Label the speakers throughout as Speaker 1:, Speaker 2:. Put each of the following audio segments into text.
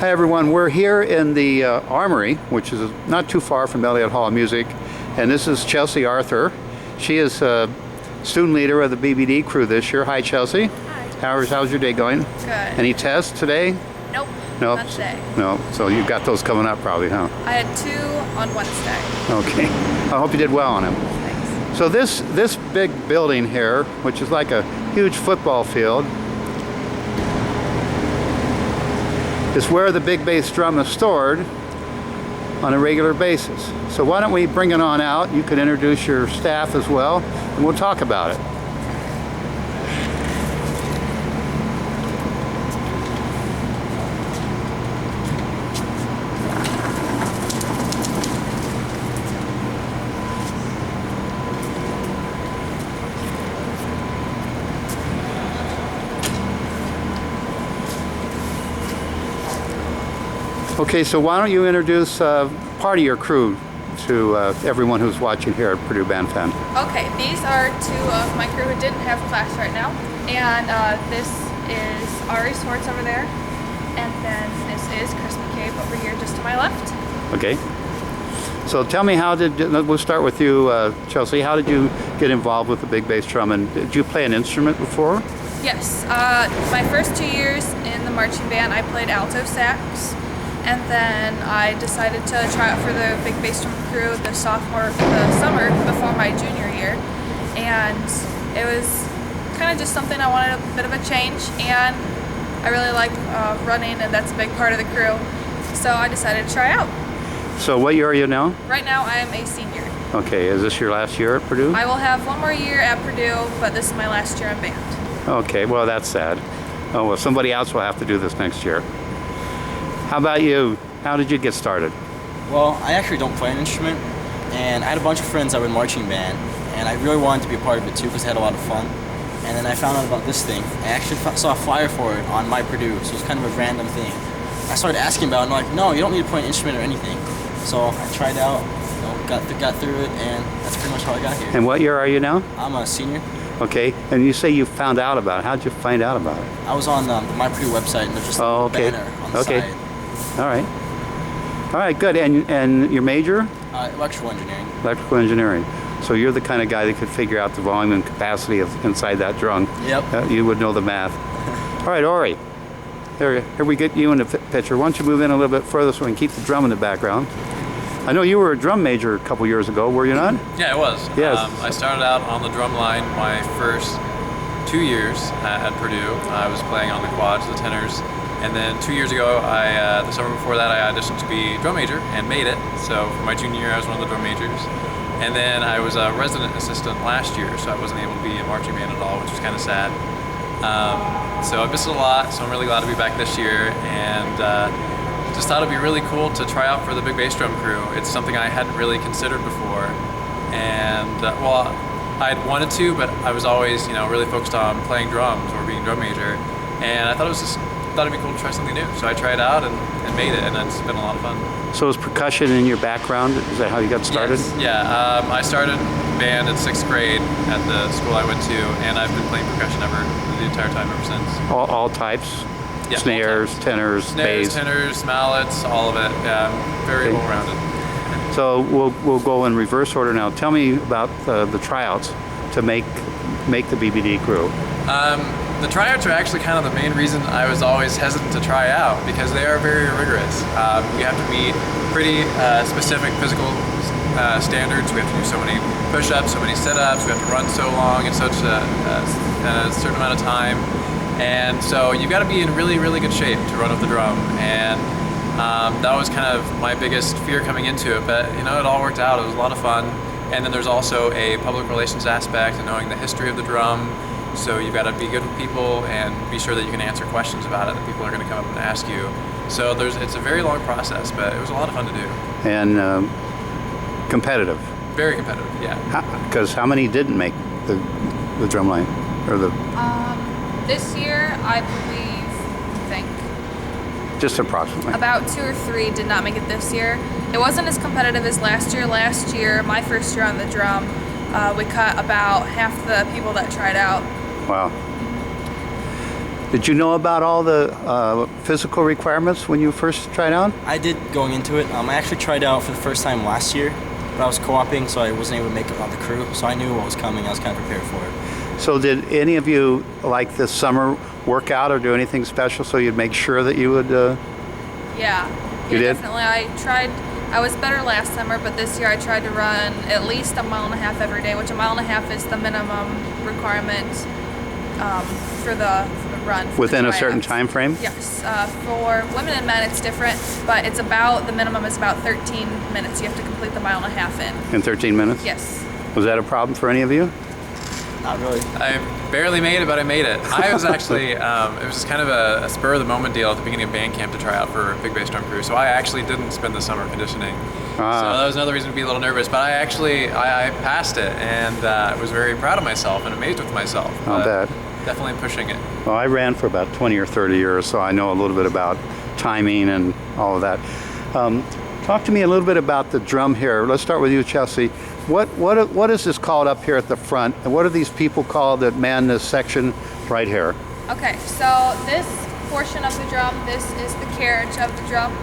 Speaker 1: Hi everyone, we're here in the Armory, which is not too far from Elliott Hall of Music, and this is Chelsea Arthur. She is student leader of the BBD crew this year. Hi Chelsea.
Speaker 2: Hi.
Speaker 1: How's your day going?
Speaker 2: Good.
Speaker 1: Any tests today?
Speaker 2: Nope.
Speaker 1: Nope.
Speaker 2: Not today.
Speaker 1: No, so you've got those coming up probably, huh?
Speaker 2: I had 2 on Wednesday.
Speaker 1: Okay, I hope you did well on them.
Speaker 2: Thanks.
Speaker 1: So this big building here, which is like a huge football field, is where the big bass drum is stored on a regular basis. So why don't we bring it on out? You could introduce your staff as well, and we'll talk about it. Okay, so why don't you introduce part of your crew to everyone who's watching here at Purdue Band Fan.
Speaker 2: Okay, these are 2 of my crew who didn't have class right now. And this is Ari Swartz over there. And then this is Chris McCabe over here just to my left.
Speaker 1: Okay. So tell me, we'll start with you, Chelsea. How did you get involved with the big bass drum? And did you play an instrument before?
Speaker 2: Yes. My first 2 years in the marching band, I played alto sax. And then I decided to try out for the big bass drum crew the summer before my junior year. And it was kind of just something I wanted a bit of a change, and I really like running, and that's a big part of the crew. So I decided to try out.
Speaker 1: So what year are you now?
Speaker 2: Right now I am a senior.
Speaker 1: Okay, is this your last year at Purdue?
Speaker 2: I will have 1 more year at Purdue, but this is my last year in band.
Speaker 1: Okay, well that's sad. Oh well, somebody else will have to do this next year. How about you? How did you get started?
Speaker 3: Well, I actually don't play an instrument, and I had a bunch of friends that were in marching band, and I really wanted to be a part of it too because I had a lot of fun. And then I found out about this thing. I actually saw a flyer for it on My Purdue, so it was kind of a random thing. I started asking about it, and they're like, no, you don't need to play an instrument or anything. So I tried out, got through it, and that's pretty much how I got here.
Speaker 1: And what year are you now?
Speaker 3: I'm a senior.
Speaker 1: Okay, and you say you found out about it. How did you find out about it?
Speaker 3: I was on the My Purdue website, and there's just a banner on the side.
Speaker 1: All right. All right, good. And your major?
Speaker 3: Electrical engineering.
Speaker 1: Electrical engineering. So you're the kind of guy that could figure out the volume and capacity of inside that drum.
Speaker 3: Yep.
Speaker 1: You would know the math. All right, Ori. Here we get you in the picture. Why don't you move in a little bit further so we can keep the drum in the background. I know you were a drum major a couple years ago, were you not?
Speaker 4: Yeah, I was.
Speaker 1: Yes.
Speaker 4: I started out on the drum line my first 2 years at Purdue. I was playing on the quads, the tenors. And then 2 years ago, the summer before that, I auditioned to be drum major and made it. So for my junior year, I was one of the drum majors. And then I was a resident assistant last year, so I wasn't able to be in marching band at all, which was kind of sad. So I missed it a lot, so I'm really glad to be back this year. And just thought it'd be really cool to try out for the big bass drum crew. It's something I hadn't really considered before. And well, I'd wanted to, but I was always, really focused on playing drums or being drum major. And I thought it'd be cool to try something new. So I tried out and made it, and it's been a lot of fun.
Speaker 1: So is percussion in your background? Is that how you got started?
Speaker 4: Yes. Yeah, I started band in 6th grade at the school I went to, and I've been playing percussion the entire time ever since.
Speaker 1: All types?
Speaker 4: Yeah,
Speaker 1: snares,
Speaker 4: all types.
Speaker 1: tenors,
Speaker 4: Snares,
Speaker 1: bass?
Speaker 4: Tenors, mallets, all of it. Yeah, very
Speaker 1: Okay.
Speaker 4: well-rounded.
Speaker 1: So we'll go in reverse order now. Tell me about the tryouts to make the BBD crew.
Speaker 4: The tryouts are actually kind of the main reason I was always hesitant to try out, because they are very rigorous. We have to meet pretty specific physical standards. We have to do so many push-ups, so many sit-ups. We have to run so long in such a certain amount of time. And so you've got to be in really good shape to run with the drum. And that was kind of my biggest fear coming into it. But it all worked out. It was a lot of fun. And then there's also a public relations aspect and knowing the history of the drum. So you've got to be good with people and be sure that you can answer questions about it that people are going to come up and ask you. So it's a very long process, but it was a lot of fun to do.
Speaker 1: And competitive.
Speaker 4: Very competitive, yeah.
Speaker 1: Because how many didn't make the drum line or the?
Speaker 2: This year, I think
Speaker 1: just approximately.
Speaker 2: about 2 or 3 did not make it this year. It wasn't as competitive as last year. Last year, my first year on the drum, we cut about half the people that tried out.
Speaker 1: Wow. Did you know about all the physical requirements when you first tried out?
Speaker 3: I did going into it. I actually tried out for the first time last year, but I was co-oping, so I wasn't able to make it on the crew. So I knew what was coming. I was kind of prepared for it.
Speaker 1: So did any of you, like this summer, work out or do anything special so you'd make sure that you would?
Speaker 2: Yeah.
Speaker 1: You did?
Speaker 2: Definitely. I was better last summer, but this year I tried to run at least 1.5 miles every day, which 1.5 miles is the minimum requirement for the run. For
Speaker 1: Within
Speaker 2: the
Speaker 1: a certain
Speaker 2: tryouts.
Speaker 1: time frame?
Speaker 2: Yes. For women and men, it's different, but it's about, the minimum is about 13 minutes. You have to complete the 1.5 miles in.
Speaker 1: In 13 minutes?
Speaker 2: Yes.
Speaker 1: Was that a problem for any of you?
Speaker 3: Not really.
Speaker 4: I barely made it, but I made it. I was actually, it was just kind of a spur of the moment deal at the beginning of band camp to try out for Big Bass Drum Crew. So I actually didn't spend the summer conditioning. So that was another reason to be a little nervous. But I passed it, and I was very proud of myself and amazed with myself.
Speaker 1: Not bad.
Speaker 4: Definitely pushing it.
Speaker 1: Well, I ran for about 20 or 30 years, so I know a little bit about timing and all of that. Talk to me a little bit about the drum here. Let's start with you, Chelsea. What is this called up here at the front, and what are these people called that man this section right here?
Speaker 2: Okay, so this portion of the drum, this is the carriage of the drum,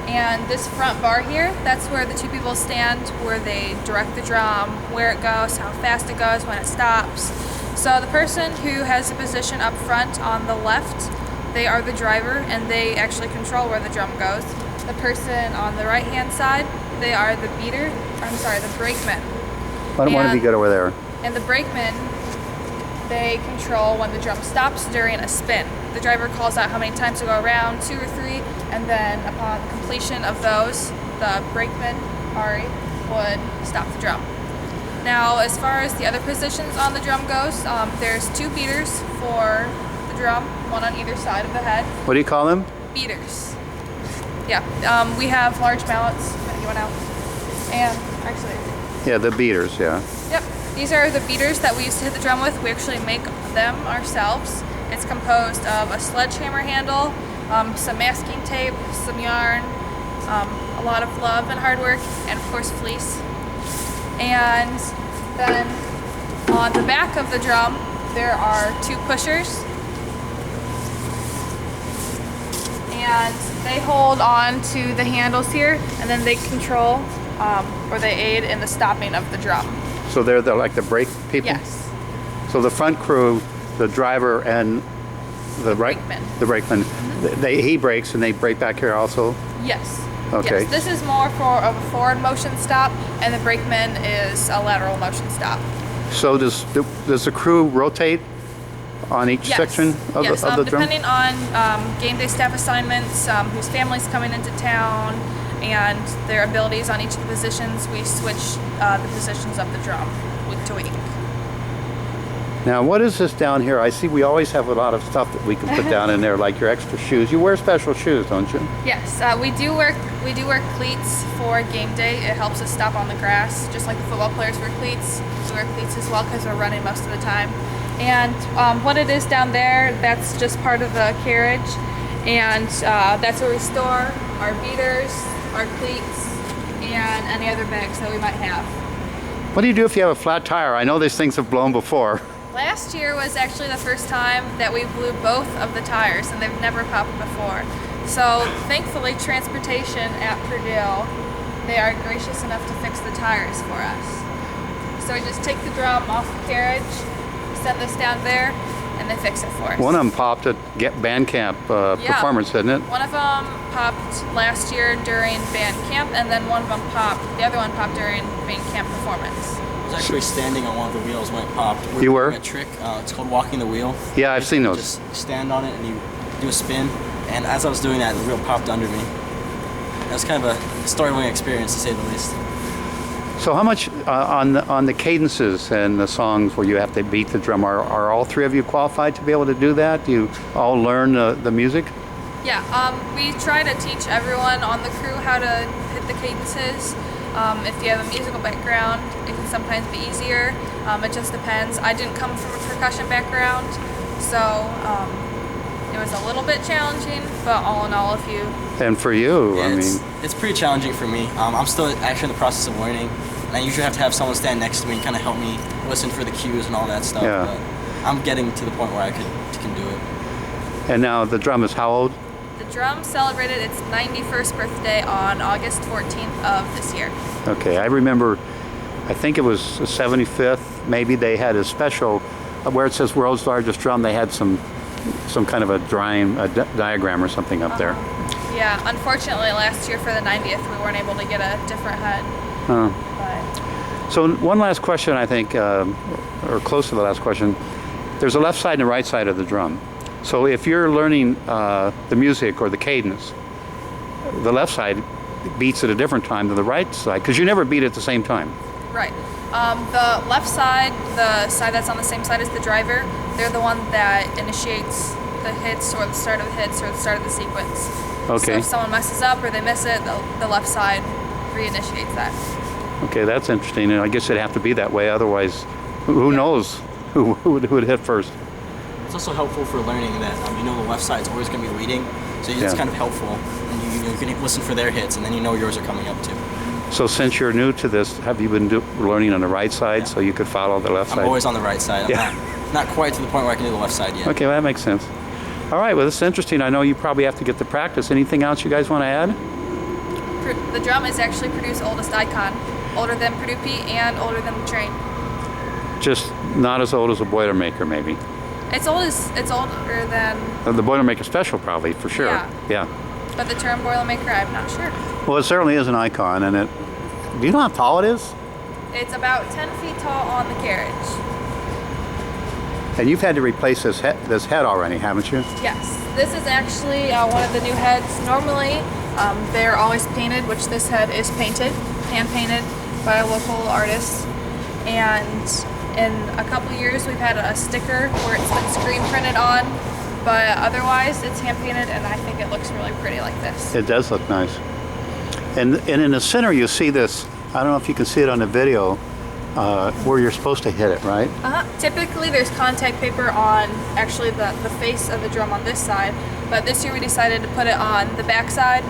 Speaker 2: and this front bar here, that's where the two people stand, where they direct the drum, where it goes, how fast it goes, when it stops. So the person who has the position up front on the left, they are the driver, and they actually control where the drum goes. The person on the right-hand side, they are the the brakeman.
Speaker 1: Why don't you get over there?
Speaker 2: And the brakemen, they control when the drum stops during a spin. The driver calls out how many times to go around, 2 or 3, and then upon completion of those, the brakeman, Ari, would stop the drum. Now, as far as the other positions on the drum goes, there's 2 beaters for the drum, one on either side of the head.
Speaker 1: What do you call them?
Speaker 2: Beaters. Yeah, we have large mallets. I'm gonna get one out. And actually,
Speaker 1: Yeah, the beaters, yeah.
Speaker 2: yep, these are the beaters that we used to hit the drum with. We actually make them ourselves. It's composed of a sledgehammer handle, some masking tape, some yarn, a lot of love and hard work, and of course fleece. And then on the back of the drum, there are 2 pushers. And they hold on to the handles here, and then they control or they aid in the stopping of the drum.
Speaker 1: So they're like the brake people?
Speaker 2: Yes.
Speaker 1: So the front crew, the driver and the
Speaker 2: brakeman.
Speaker 1: The brakeman, he brakes and they brake back here also?
Speaker 2: Yes.
Speaker 1: Okay.
Speaker 2: Yes. This is more for a forward motion stop, and the brakeman is a lateral motion stop.
Speaker 1: So does the crew rotate on each
Speaker 2: Yes.
Speaker 1: section of
Speaker 2: yes.
Speaker 1: the drum?
Speaker 2: Depending on game day staff assignments, whose family's coming into town, and their abilities on each of the positions, we switch the positions of the drum week to week.
Speaker 1: Now, what is this down here? I see we always have a lot of stuff that we can put down in there, like your extra shoes. You wear special shoes, don't you?
Speaker 2: Yes, we do wear cleats for game day. It helps us stop on the grass, just like the football players wear cleats. We wear cleats as well because we're running most of the time. And what it is down there, that's just part of the carriage, and that's where we store our beaters, our cleats, and any other bags that we might have.
Speaker 1: What do you do if you have a flat tire? I know these things have blown before.
Speaker 2: Last year was actually the first time that we blew both of the tires, and they've never popped before. So thankfully, transportation at Purdue, they are gracious enough to fix the tires for us. So we just take the drum off the carriage, send this down there, and they fix it for us.
Speaker 1: One of them popped at band camp performance, didn't it?
Speaker 2: One of them popped last year during band camp, and then the other one popped during band camp performance.
Speaker 3: I was actually standing on one of the wheels when it popped.
Speaker 1: You were?
Speaker 3: Doing a trick. It's called walking the wheel.
Speaker 1: Yeah, I've seen those.
Speaker 3: Just stand on it and you do a spin. And as I was doing that, the wheel popped under me. It was kind of a storytelling experience, to say the least.
Speaker 1: So how much on the cadences and the songs where you have to beat the drum, are all 3 of you qualified to be able to do that? Do you all learn the music?
Speaker 2: Yeah, we try to teach everyone on the crew how to hit the cadences. If you have a musical background, it can sometimes be easier. It just depends. I didn't come from a percussion background, so it was a little bit challenging, but all in all,
Speaker 1: And for you,
Speaker 3: Yeah,
Speaker 1: I mean...
Speaker 3: It's pretty challenging for me. I'm still actually in the process of learning. And I usually have to have someone stand next to me and kind of help me listen for the cues and all that stuff.
Speaker 1: Yeah.
Speaker 3: But I'm getting to the point where I can do it.
Speaker 1: And now the drum is how old?
Speaker 2: The drum celebrated its 91st birthday on August 14th of this year.
Speaker 1: Okay, I remember, I think it was the 75th, maybe they had a special, where it says world's largest drum, they had some kind of a diagram or something up there.
Speaker 2: Yeah, unfortunately last year for the 90th we weren't able to get a different head. But
Speaker 1: So one last question, I think, or close to the last question. There's a left side and a right side of the drum. So if you're learning the music or the cadence, the left side beats at a different time than the right side, because you never beat at the same time.
Speaker 2: right. The left side, the side that's on the same side as the driver, they're the one that initiates the hits or the start of the hits or the start of the sequence. So
Speaker 1: Okay.
Speaker 2: if someone messes up or they miss it, the left side reinitiates that.
Speaker 1: Okay, that's interesting, and I guess it'd have to be that way, otherwise, who knows who would hit first.
Speaker 3: It's also helpful for learning that you know the left side's always going to be leading, so it's
Speaker 1: Yeah.
Speaker 3: kind of helpful. And you can listen for their hits, and then you know yours are coming up too.
Speaker 1: So since you're new to this, have you been learning on the right side so you could follow the left
Speaker 3: I'm
Speaker 1: side?
Speaker 3: always on the right side. I'm
Speaker 1: Yeah.
Speaker 3: not quite to the point where I can do the left side yet.
Speaker 1: Okay, well, that makes sense. All right, well, this is interesting. I know you probably have to get the practice. Anything else you guys want to add?
Speaker 2: The drum is actually Purdue's oldest icon, older than Purdue Pete and older than the train.
Speaker 1: Just not as old as a Boilermaker, maybe.
Speaker 2: It's older than,
Speaker 1: The Boilermaker Special, probably, for sure.
Speaker 2: Yeah. but the term Boilermaker, I'm not sure.
Speaker 1: Well, it certainly is an icon, and do you know how tall it is?
Speaker 2: It's about 10 feet tall on the carriage.
Speaker 1: And you've had to replace this head already, haven't you?
Speaker 2: Yes, this is actually one of the new heads. Normally, they're always painted, which this head is painted, hand painted by a local artist. And in a couple years, we've had a sticker where it's been screen printed on, but otherwise, it's hand painted, and I think it looks really pretty like this.
Speaker 1: It does look nice. And in the center, you see this. I don't know if you can see it on the video, where you're supposed to hit it, right?
Speaker 2: Typically, there's contact paper on actually the face of the drum on this side, but this year we decided to put it on the back side,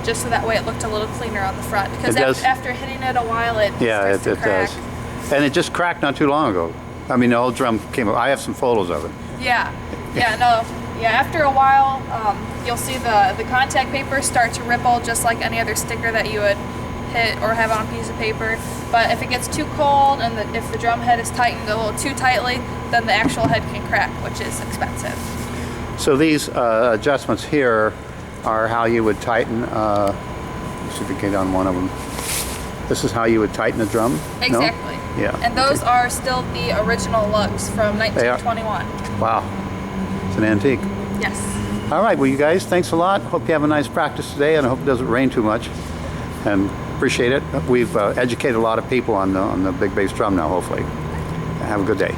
Speaker 2: just so that way it looked a little cleaner on the front. Because
Speaker 1: It does.
Speaker 2: after hitting it a while, it
Speaker 1: Yeah,
Speaker 2: starts to
Speaker 1: it
Speaker 2: crack.
Speaker 1: does. And it just cracked not too long ago. I mean, the old drum came up. I have some photos of it.
Speaker 2: After a while, you'll see the contact paper start to ripple just like any other sticker that you would hit or have on a piece of paper. But if it gets too cold and if the drum head is tightened a little too tightly, then the actual head can crack, which is expensive.
Speaker 1: So these adjustments here are how you would tighten. Let's see if we get on one of them. This is how you would tighten a drum? No?
Speaker 2: Exactly.
Speaker 1: Yeah.
Speaker 2: And those are still the original lugs from
Speaker 1: They are.
Speaker 2: 1921.
Speaker 1: Wow. It's an antique.
Speaker 2: Yes.
Speaker 1: All right, well, you guys, thanks a lot. Hope you have a nice practice today, and I hope it doesn't rain too much. And appreciate it. We've educated a lot of people on the big bass drum now, hopefully. Have a good day.